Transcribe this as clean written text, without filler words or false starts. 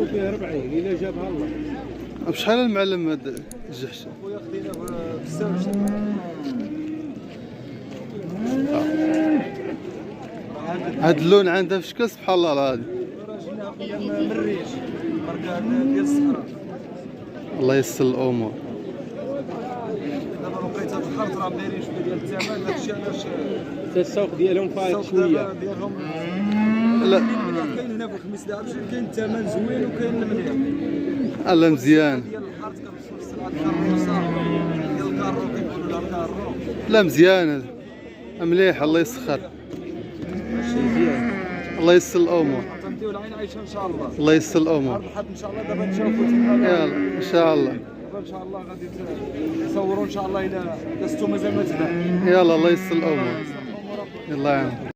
فيها 40 إلا جابها الله. بشحال المعلم هاد الجحشه؟ خويا خدينا ب 26. هاد اللون عندها في شكل سبحان الله العظيم. راجلنا من الريش بركة ديال الصحراء. الله يسر الامور. دابا الوقيته الحرث راه دايرين شويه ديال الثمن، داكشي علاش السوق ديالهم فايق شويه. ديالهم لا كاين هنا في الخميس دابا كاين الثمن زوين وكاين مليح. لا مزيان. ديال الحرث كنوصلوا السلعه الكاروسه ديال الكارو كيقولوا لها الكارو. لا مزيان هذا مليح الله يسخر. الله يسر الامور. تنتيو العين عايشه ان شاء الله. الله يسر الامور. الحد ان شاء الله دابا نشوفوا تما. يلا ان شاء الله. دابا ان شاء الله غادي تصوروا ان شاء الله الى دازتو مازال ما تبان. يلا الله يسر الامور. يلا يا عم.